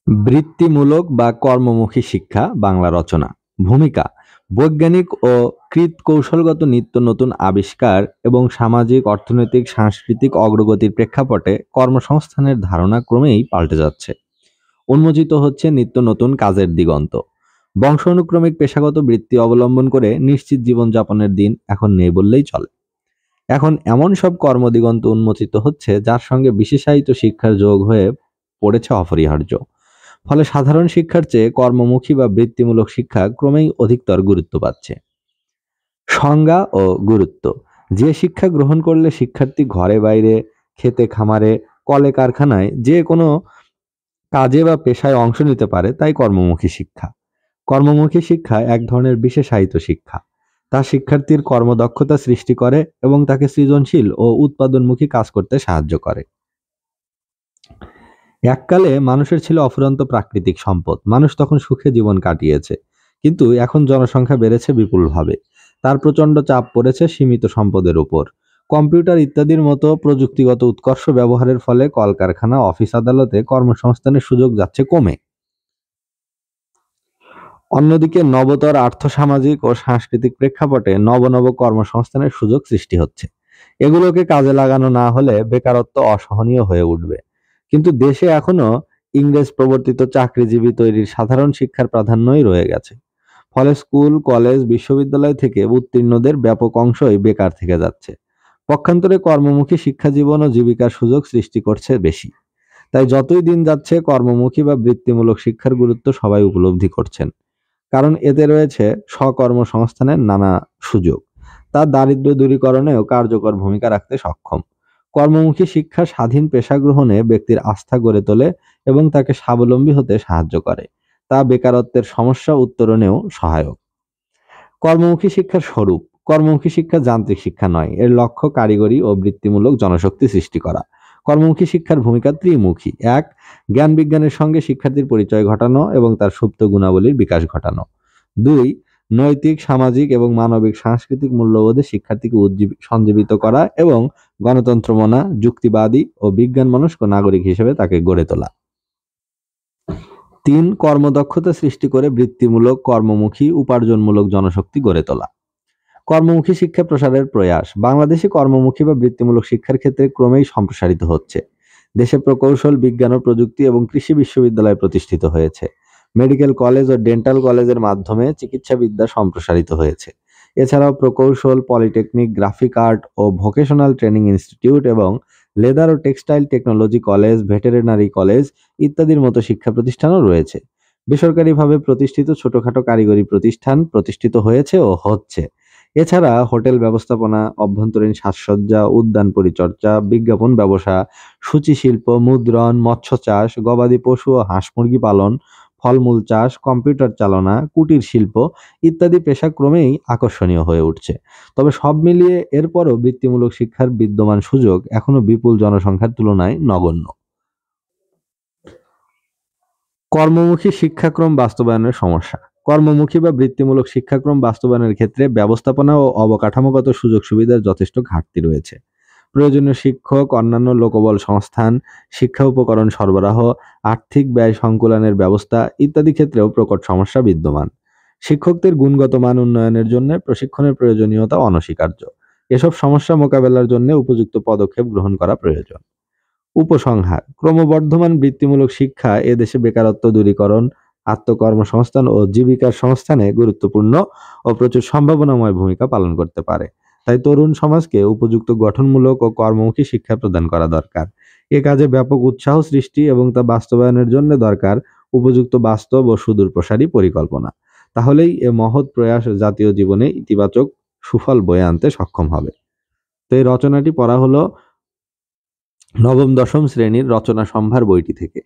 বৃত্তিমূলক বা কর্মমুখী শিক্ষা বাংলা রচনা। ভূমিকা: বৈজ্ঞানিক ও কৌশলগত নিত্য নতুন আবিষ্কার এবং সামাজিক, অর্থনৈতিক, সাংস্কৃতিক অগ্রগতির প্রেক্ষাপটে কর্মসংস্থানের ধারণা ক্রমেই পাল্টে যাচ্ছে। উন্মোচিত হচ্ছে নিত্য নতুন কাজের দিগন্ত। বংশানুক্রমিক পেশাগত বৃত্তি অবলম্বন করে নিশ্চিত জীবনযাপনের দিন এখন নেই বললেই চলে। এখন এমন সব কর্মদিগন্ত উন্মোচিত হচ্ছে যার সঙ্গে বিশেষায়িত শিক্ষার যোগ হয়ে পড়েছে অপরিহার্য। ফলে সাধারণ শিক্ষার চেয়ে কর্মমুখী বা বৃত্তিমূলক শিক্ষা ক্রমেই অধিকতর গুরুত্ব পাচ্ছে। সংজ্ঞা ও গুরুত্ব: যে শিক্ষা গ্রহণ করলে শিক্ষার্থী ঘরে বাইরে, খেতে খামারে, কলে কারখানায় যে কোনো কাজে বা পেশায় অংশ নিতে পারে তাই কর্মমুখী শিক্ষা। কর্মমুখী শিক্ষা এক ধরনের বিশেষায়িত শিক্ষা। তা শিক্ষার্থীর কর্মদক্ষতা সৃষ্টি করে এবং তাকে সৃজনশীল ও উৎপাদনমুখী কাজ করতে সাহায্য করে। এককালে মানুষের ছিল অফুরন্ত প্রাকৃতিক সম্পদ, মানুষ তখন সুখে জীবন কাটিয়েছে। কিন্তু এখন জনসংখ্যা বেড়েছে বিপুলভাবে, তার প্রচণ্ড চাপ পড়েছে সীমিত সম্পদের উপর। কম্পিউটার ইত্যাদির মতো প্রযুক্তিগত উৎকর্ষ ব্যবহারের ফলে কলকারখানা, অফিস আদালতে কর্মসংস্থানের সুযোগ যাচ্ছে কমে। অন্যদিকে নবতর আর্থসামাজিক ও সাংস্কৃতিক প্রেক্ষাপটে নব নব কর্মসংস্থানের সুযোগ সৃষ্টি হচ্ছে। এগুলোকে কাজে লাগানো না হলে বেকারত্ব অসহনীয় হয়ে উঠবে। কিন্তু দেশে এখনো ইংরেজ প্রবর্তিত চাকরিজীবী তৈরির সাধারণ শিক্ষার প্রাধান্যই রয়ে গেছে। ফলে স্কুল, কলেজ, বিশ্ববিদ্যালয় থেকে উত্তীর্ণদের ব্যাপক অংশই বেকার থেকে যাচ্ছে। পক্ষান্তরে কর্মমুখী শিক্ষা জীবন ও জীবিকার সুযোগ সৃষ্টি করছে বেশি। তাই যতই দিন যাচ্ছে কর্মমুখী বা বৃত্তিমূলক শিক্ষার গুরুত্ব সবাই উপলব্ধি করছেন। কারণ এতে রয়েছে স্বকর্মসংস্থানের নানা সুযোগ। তা দারিদ্র্য দূরীকরণেও কার্যকর ভূমিকা রাখতে সক্ষম। কর্মমুখী শিক্ষা স্বাধীন পেশা গ্রহণে ব্যক্তির আস্থা গড়ে তোলে এবং তাকে স্বাবলম্বী হতে সাহায্য করে। তা বেকারত্বের সমস্যা উত্তরণেও সহায়ক। কর্মমুখী শিক্ষার স্বরূপ: কর্মমুখী শিক্ষা যান্ত্রিক শিক্ষা নয়, এর লক্ষ্য কারিগরি ও বৃত্তিমূলক জনশক্তি সৃষ্টি করা। কর্মমুখী শিক্ষার ভূমিকা ত্রিমুখী: এক, জ্ঞান বিজ্ঞানের সঙ্গে শিক্ষার্থীর পরিচয় ঘটানো এবং তার সুপ্ত গুণাবলীর বিকাশ ঘটানো। দুই, নৈতিক, সামাজিক এবং মানবিক সাংস্কৃতিক মূল্যবোধে শিক্ষার্থীকে সঞ্জীবিত করা এবং গণতন্ত্রমনা, যুক্তিবাদী ও বিজ্ঞান মনস্ক নাগরিক হিসেবে তাকে গড়ে তোলা। তিন, কর্মদক্ষতা সৃষ্টি করে বৃত্তিমূলক, কর্মমুখী, উপার্জনমূলক জনশক্তি গড়ে তোলা। কর্মমুখী শিক্ষা প্রসারের প্রয়াস: বাংলাদেশে কর্মমুখী বা বৃত্তিমূলক শিক্ষার ক্ষেত্রে ক্রমেই সম্প্রসারিত হচ্ছে। দেশে প্রকৌশল, বিজ্ঞান ও প্রযুক্তি এবং কৃষি বিশ্ববিদ্যালয় প্রতিষ্ঠিত হয়েছে। মেডিকেল কলেজ ও ডেন্টাল কলেজের মাধ্যমে চিকিৎসাবিদ্যা সম্প্রসারিত হয়েছে। এছাড়াও প্রকৌশল, পলিটেকনিক, গ্রাফিক আর্ট ও ভোকেশনাল ট্রেনিং ইনস্টিটিউট এবং লেদার ও textile technology college, veterinary college ইত্যাদির মতো শিক্ষা প্রতিষ্ঠানও রয়েছে। বেসরকারিভাবে প্রতিষ্ঠিত ছোটখাটো কারিগরি প্রতিষ্ঠান প্রতিষ্ঠিত হয়েছে ও হচ্ছে। এছাড়া হোটেল ব্যবস্থাপনা, অভ্যন্তরীণ সাজসজ্জা, উদ্যান পরিচর্যা, বিজ্ঞাপন ব্যবসা, সূচি শিল্প, মুদ্রণ, মৎস্য চাষ, গবাদি পশু ও হাঁস মুরগি পালন, ফলমূল চাষ, কম্পিউটার চালনা, কুটির শিল্প ইত্যাদি পেশা ক্রমেই আকর্ষণীয় হয়ে উঠছে। তবে সব মিলিয়ে এরপরও বৃত্তিমূলক শিক্ষার বিদ্যমান সুযোগ এখনো বিপুল জনসংখ্যার তুলনায় নগণ্য। কর্মমুখী শিক্ষাক্রম বাস্তবায়নের সমস্যা: কর্মমুখী বা বৃত্তিমূলক শিক্ষাক্রম বাস্তবায়নের ক্ষেত্রে ব্যবস্থাপনা ও অবকাঠামোগত সুযোগ সুবিধার যথেষ্ট ঘাটতি রয়েছে। প্রয়োজনীয় শিক্ষক, অন্যান্য লোকবল সংস্থান, শিক্ষা উপকরণ সরবরাহ, আর্থিক ব্যয় সংকুলানের ব্যবস্থা ইত্যাদি ক্ষেত্রেও প্রকট সমস্যা বিদ্যমান। শিক্ষকদের গুণগত মান উন্নয়নের জন্য প্রশিক্ষণের প্রয়োজনীয়তা অনস্বীকার্য। এসব সমস্যা মোকাবেলার জন্য উপযুক্ত পদক্ষেপ গ্রহণ করা প্রয়োজন। উপসংহার: ক্রমবর্ধমান বৃত্তিমূলক শিক্ষা এদেশে বেকারত্ব দূরীকরণ, আত্মকর্মসংস্থান ও জীবিকার সংস্থানে গুরুত্বপূর্ণ ও প্রচুর সম্ভাবনাময় ভূমিকা পালন করতে পারে। তাই তরুণ সমাজকে উপযুক্ত গঠনমূলক ও কর্মমুখী শিক্ষা প্রদান করা দরকার। এ কাজে ব্যাপক উৎসাহ সৃষ্টি এবং তা বাস্তবায়নের জন্য দরকার উপযুক্ত বাস্তব ও সুদূরপ্রসারী পরিকল্পনা। তাহলেই এ মহৎ প্রয়াস জাতীয় জীবনে ইতিবাচক সুফল বয়ে আনতে সক্ষম হবে। তো এই রচনাটি পড়া হলো নবম দশম শ্রেণীর রচনা সম্ভার বইটি থেকে।